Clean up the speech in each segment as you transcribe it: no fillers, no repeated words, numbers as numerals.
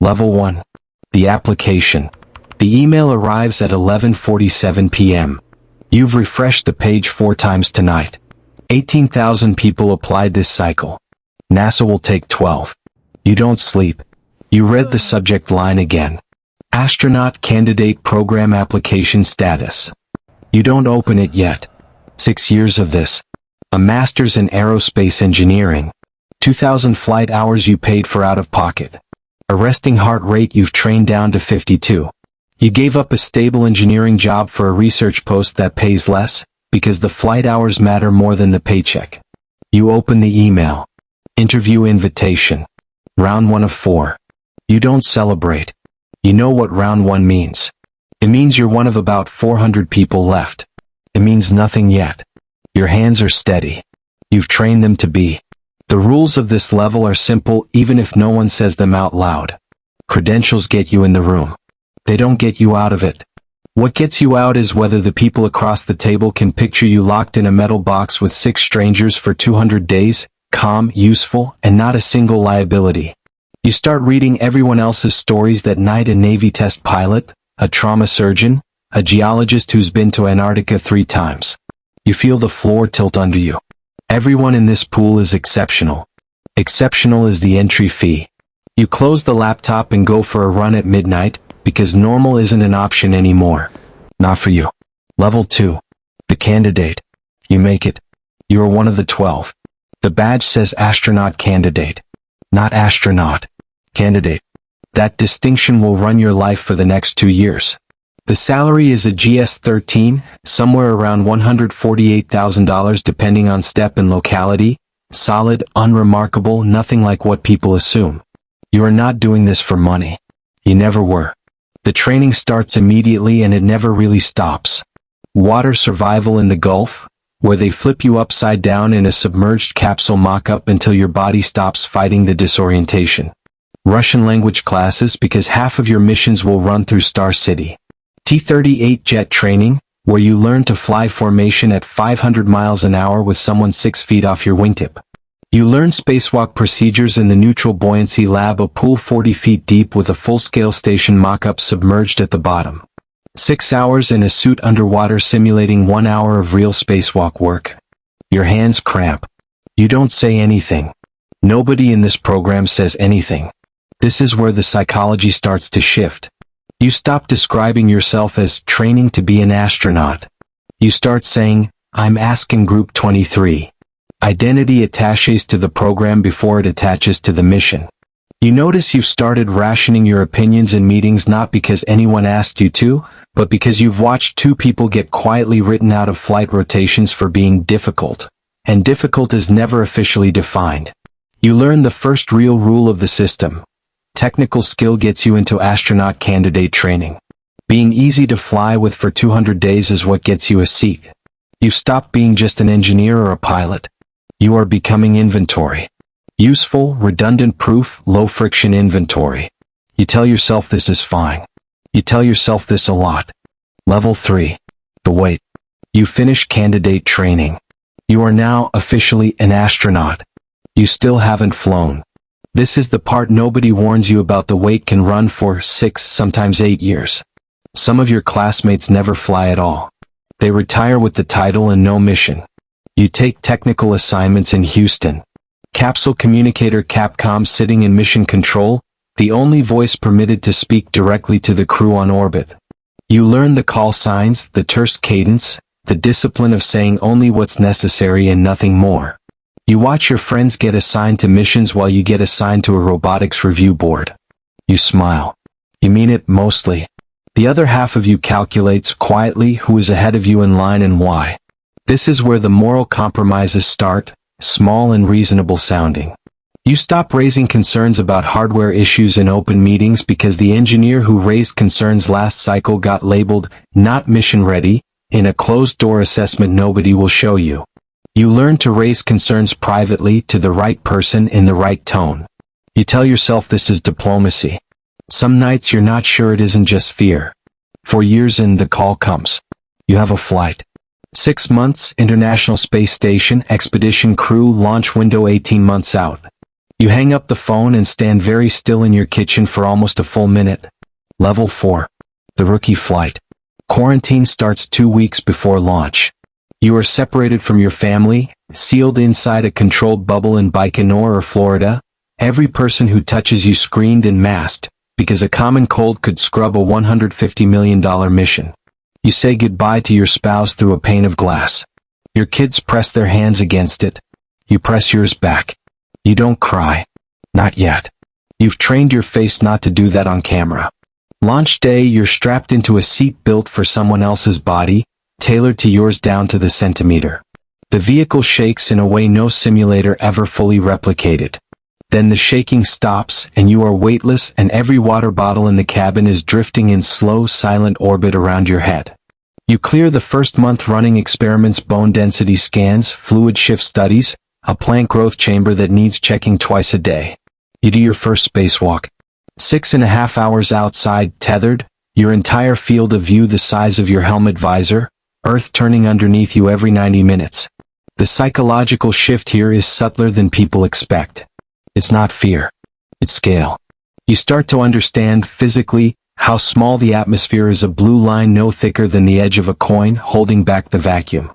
Level 1. The application. The email arrives at 11:47 p.m. You've refreshed the page 4 times tonight. 18,000 people applied this cycle. NASA will take 12. You don't sleep. You read the subject line again. Astronaut candidate program application status. You don't open it yet. 6 years of this. A master's in aerospace engineering. 2,000 flight hours you paid for out of pocket. A resting heart rate you've trained down to 52. You gave up a stable engineering job for a research post that pays less, because the flight hours matter more than the paycheck. You open the email. Interview invitation. Round 1 of 4. You don't celebrate. You know what round 1 means. It means you're one of about 400 people left. It means nothing yet. Your hands are steady. You've trained them to be. The rules of this level are simple even if no one says them out loud. Credentials get you in the room. They don't get you out of it. What gets you out is whether the people across the table can picture you locked in a metal box with 6 strangers for 200 days, calm, useful, and not a single liability. You start reading everyone else's stories that night: a Navy test pilot, a trauma surgeon, a geologist who's been to Antarctica 3 times. You feel the floor tilt under you. Everyone in this pool is exceptional. Exceptional is the entry fee. You close the laptop and go for a run at midnight, because normal isn't an option anymore. Not for you. Level 2. The candidate. You make it. You are one of the 12. The badge says astronaut candidate. Not astronaut. Candidate. That distinction will run your life for the next 2 years. The salary is a GS-13, somewhere around $148,000 depending on step and locality. Solid, unremarkable, nothing like what people assume. You are not doing this for money. You never were. The training starts immediately and it never really stops. Water survival in the Gulf, where they flip you upside down in a submerged capsule mock-up until your body stops fighting the disorientation. Russian language classes because half of your missions will run through Star City. T-38 jet training, where you learn to fly formation at 500 miles an hour with someone 6 feet off your wingtip. You learn spacewalk procedures in the neutral buoyancy lab, a pool 40 feet deep with a full-scale station mock-up submerged at the bottom. 6 hours in a suit underwater simulating 1 hour of real spacewalk work. Your hands cramp. You don't say anything. Nobody in this program says anything. This is where the psychology starts to shift. You stop describing yourself as training to be an astronaut. You start saying, I'm asking Group 23. Identity attaches to the program before it attaches to the mission. You notice you've started rationing your opinions in meetings not because anyone asked you to, but because you've watched 2 people get quietly written out of flight rotations for being difficult. And difficult is never officially defined. You learn the first real rule of the system. Technical skill gets you into astronaut candidate training. Being easy to fly with for 200 days is what gets you a seat. You've stopped being just an engineer or a pilot. You are becoming inventory. Useful, redundant proof, low-friction inventory. You tell yourself this is fine. You tell yourself this a lot. Level 3. The wait. You finish candidate training. You are now officially an astronaut. You still haven't flown. This is the part nobody warns you about. The wait can run for 6, sometimes 8 years. Some of your classmates never fly at all. They retire with the title and no mission. You take technical assignments in Houston. Capsule communicator Capcom sitting in mission control, the only voice permitted to speak directly to the crew on orbit. You learn the call signs, the terse cadence, the discipline of saying only what's necessary and nothing more. You watch your friends get assigned to missions while you get assigned to a robotics review board. You smile. You mean it, mostly. The other half of you calculates quietly who is ahead of you in line and why. This is where the moral compromises start, small and reasonable sounding. You stop raising concerns about hardware issues in open meetings because the engineer who raised concerns last cycle got labeled not mission ready in a closed-door assessment nobody will show you. You learn to raise concerns privately to the right person in the right tone. You tell yourself this is diplomacy. Some nights you're not sure it isn't just fear. 4 years in, the call comes. You have a flight. 6 months, International Space Station, expedition crew, launch window 18 months out. You hang up the phone and stand very still in your kitchen for almost a full minute. Level 4. The rookie flight. Quarantine starts 2 weeks before launch. You are separated from your family, sealed inside a controlled bubble in Baikonur or Florida. Every person who touches you screened and masked, because a common cold could scrub a $150 million mission. You say goodbye to your spouse through a pane of glass. Your kids press their hands against it. You press yours back. You don't cry. Not yet. You've trained your face not to do that on camera. Launch day, you're strapped into a seat built for someone else's body, tailored to yours down to the centimeter. The vehicle shakes in a way no simulator ever fully replicated. Then the shaking stops, and you are weightless, and every water bottle in the cabin is drifting in slow, silent orbit around your head. You clear the first month running experiments, bone density scans, fluid shift studies, a plant growth chamber that needs checking twice a day. You do your first spacewalk. 6.5 hours outside, tethered, your entire field of view the size of your helmet visor, Earth turning underneath you every 90 minutes. The psychological shift here is subtler than people expect. It's not fear. It's scale. You start to understand, physically, how small the atmosphere is, a blue line no thicker than the edge of a coin holding back the vacuum.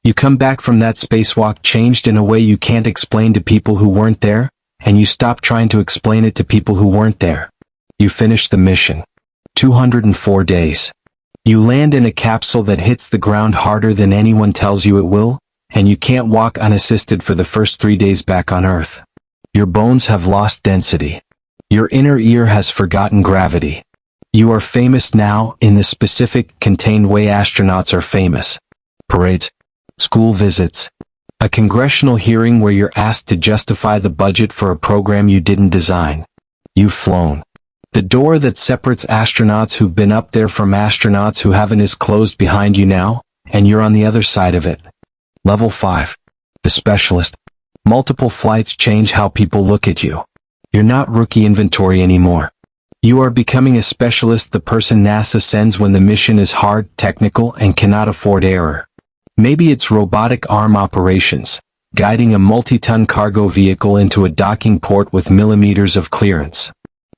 You come back from that spacewalk changed in a way you can't explain to people who weren't there, and you stop trying to explain it to people who weren't there. You finish the mission. 204 days. You land in a capsule that hits the ground harder than anyone tells you it will, and you can't walk unassisted for the first 3 days back on Earth. Your bones have lost density. Your inner ear has forgotten gravity. You are famous now in the specific, contained way astronauts are famous. Parades. School visits. A congressional hearing where you're asked to justify the budget for a program you didn't design. You've flown. The door that separates astronauts who've been up there from astronauts who haven't is closed behind you now, and you're on the other side of it. Level 5. The specialist. Multiple flights change how people look at you. You're not rookie inventory anymore. You are becoming a specialist, the person NASA sends when the mission is hard, technical, and cannot afford error. Maybe it's robotic arm operations, guiding a multi-ton cargo vehicle into a docking port with millimeters of clearance.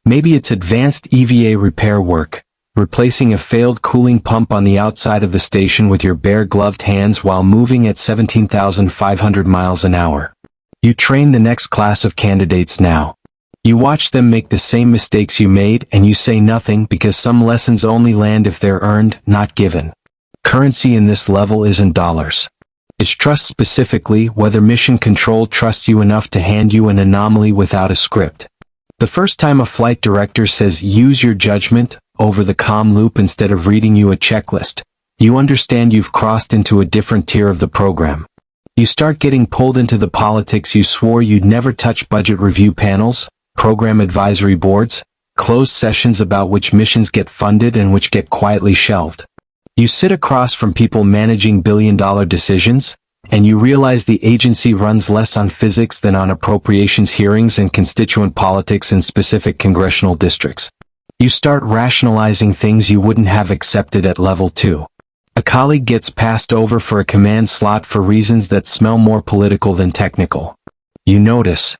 Maybe it's advanced EVA repair work, replacing a failed cooling pump on the outside of the station with your bare gloved hands while moving at 17,500 miles an hour. You train the next class of candidates now. You watch them make the same mistakes you made, and you say nothing because some lessons only land if they're earned, not given. Currency in this level isn't dollars. It's trust, specifically whether mission control trusts you enough to hand you an anomaly without a script. The first time a flight director says use your judgment over the comm loop instead of reading you a checklist, you understand you've crossed into a different tier of the program. You start getting pulled into the politics you swore you'd never touch: budget review panels, program advisory boards, closed sessions about which missions get funded and which get quietly shelved. You sit across from people managing billion-dollar decisions, and you realize the agency runs less on physics than on appropriations hearings and constituent politics in specific congressional districts. You start rationalizing things you wouldn't have accepted at level 2. A colleague gets passed over for a command slot for reasons that smell more political than technical. You notice.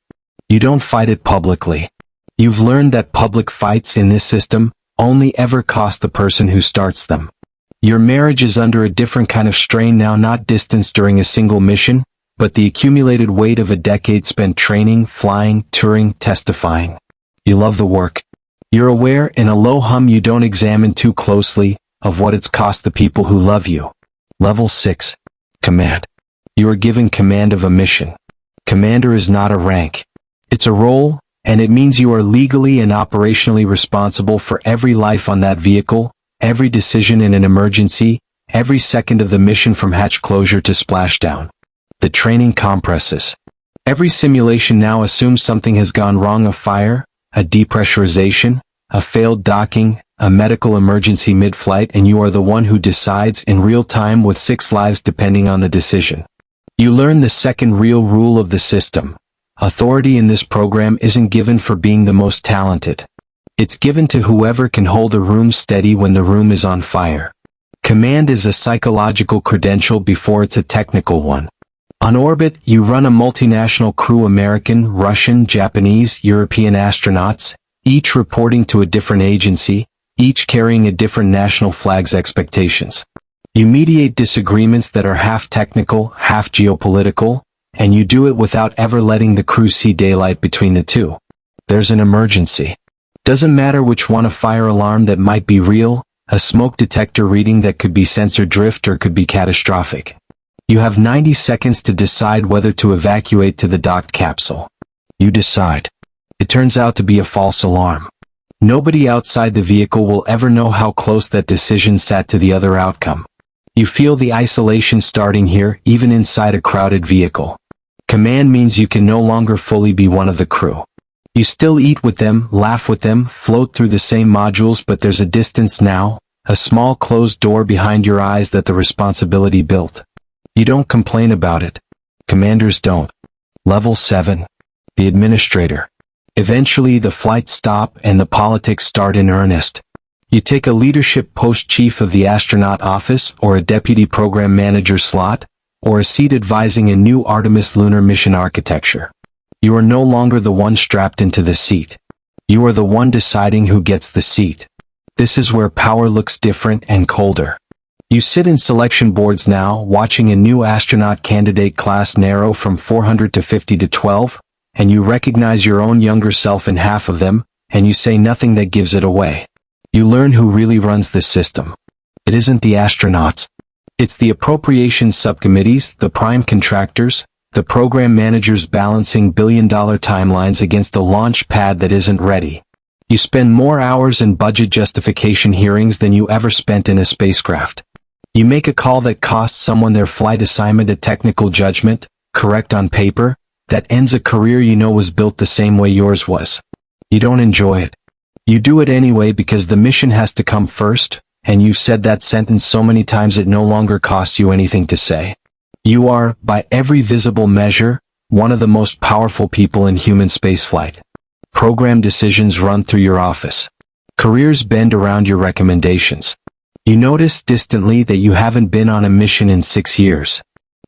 You don't fight it publicly. You've learned that public fights in this system only ever cost the person who starts them. Your marriage is under a different kind of strain now, not distance during a single mission, but the accumulated weight of a decade spent training, flying, touring, testifying. You love the work. You're aware, in a low hum you don't examine too closely, of what it's cost the people who love you. Level 6. Command. You are given command of a mission. Commander is not a rank. It's a role, and it means you are legally and operationally responsible for every life on that vehicle, every decision in an emergency, every second of the mission from hatch closure to splashdown. The training compresses. Every simulation now assumes something has gone wrong: a fire, a depressurization, a failed docking, a medical emergency mid-flight, and you are the one who decides in real time with 6 lives depending on the decision. You learn the second real rule of the system. Authority in this program isn't given for being the most talented. It's given to whoever can hold a room steady when the room is on fire. Command is a psychological credential before it's a technical one. On orbit, you run a multinational crew: American, Russian, Japanese, European astronauts, each reporting to a different agency, each carrying a different national flag's expectations. You mediate disagreements that are half technical, half geopolitical, and you do it without ever letting the crew see daylight between the two. There's an emergency. Doesn't matter which one: a fire alarm that might be real, a smoke detector reading that could be sensor drift or could be catastrophic. You have 90 seconds to decide whether to evacuate to the docked capsule. You decide. It turns out to be a false alarm. Nobody outside the vehicle will ever know how close that decision sat to the other outcome. You feel the isolation starting here, even inside a crowded vehicle. Command means you can no longer fully be one of the crew. You still eat with them, laugh with them, float through the same modules, but there's a distance now, a small closed door behind your eyes that the responsibility built. You don't complain about it. Commanders don't. Level 7. The administrator. Eventually the flights stop and the politics start in earnest. You take a leadership post: chief of the astronaut office, or a deputy program manager slot, or a seat advising a new Artemis lunar mission architecture. You are no longer the one strapped into the seat. You are the one deciding who gets the seat. This is where power looks different and colder. You sit in selection boards now, watching a new astronaut candidate class narrow from 400 to 50 to 12, and you recognize your own younger self in half of them, and you say nothing that gives it away. You learn who really runs this system. It isn't the astronauts. It's the appropriations subcommittees, the prime contractors, the program managers balancing billion-dollar timelines against a launch pad that isn't ready. You spend more hours in budget justification hearings than you ever spent in a spacecraft. You make a call that costs someone their flight assignment, a technical judgment, correct on paper, that ends a career you know was built the same way yours was. You don't enjoy it. You do it anyway because the mission has to come first, and you've said that sentence so many times it no longer costs you anything to say. You are, by every visible measure, one of the most powerful people in human spaceflight. Program decisions run through your office. Careers bend around your recommendations. You notice distantly that you haven't been on a mission in 6 years.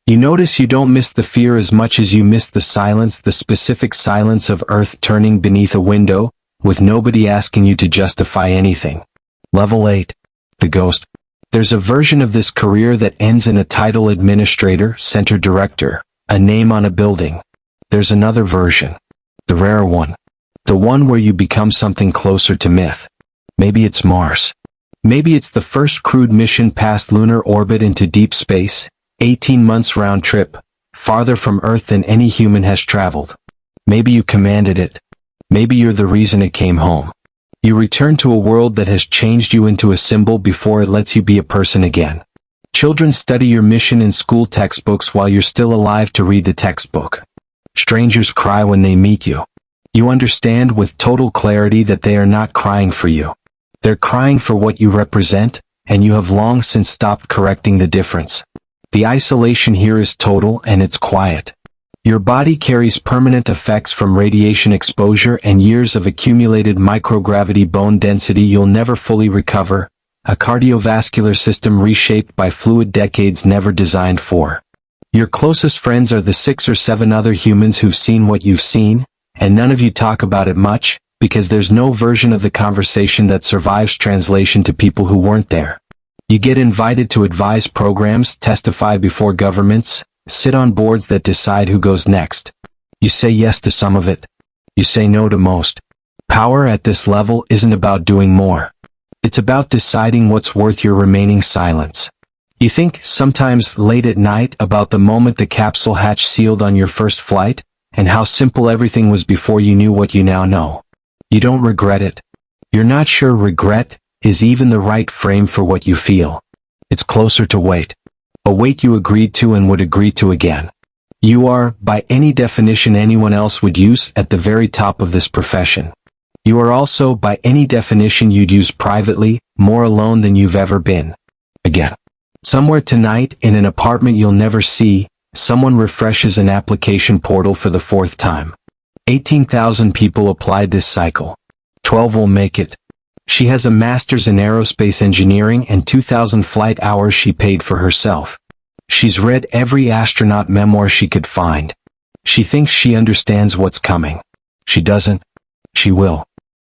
You notice you don't miss the fear as much as you miss the silence, the specific silence of Earth turning beneath a window, with nobody asking you to justify anything. Level 8. The Ghost. There's a version of this career that ends in a title: administrator, center director, a name on a building. There's another version. The rare one. The one where you become something closer to myth. Maybe it's Mars. Maybe it's the first crewed mission past lunar orbit into deep space, 18 months round trip, farther from Earth than any human has traveled. Maybe you commanded it. Maybe you're the reason it came home. You return to a world that has changed you into a symbol before it lets you be a person again. Children study your mission in school textbooks while you're still alive to read the textbook. Strangers cry when they meet you. You understand with total clarity that they are not crying for you. They're crying for what you represent, and you have long since stopped correcting the difference. The isolation here is total and it's quiet. Your body carries permanent effects from radiation exposure and years of accumulated microgravity bone density you'll never fully recover, a cardiovascular system reshaped by fluid decades never designed for. Your closest friends are the 6 or 7 other humans who've seen what you've seen, and none of you talk about it much, because there's no version of the conversation that survives translation to people who weren't there. You get invited to advise programs, testify before governments, sit on boards that decide who goes next. You say yes to some of it. You say no to most. Power at this level isn't about doing more. It's about deciding what's worth your remaining silence. You think, sometimes late at night, about the moment the capsule hatch sealed on your first flight, and how simple everything was before you knew what you now know. You don't regret it. You're not sure regret is even the right frame for what you feel. It's closer to wait. A weight you agreed to and would agree to again. You are, by any definition anyone else would use, at the very top of this profession. You are also, by any definition you'd use privately, more alone than you've ever been. Again. Somewhere tonight, in an apartment you'll never see, someone refreshes an application portal for the 4th time. 18,000 people applied this cycle. 12 will make it. She has a master's in aerospace engineering and 2,000 flight hours she paid for herself. She's read every astronaut memoir she could find. She thinks she understands what's coming. She doesn't. She will.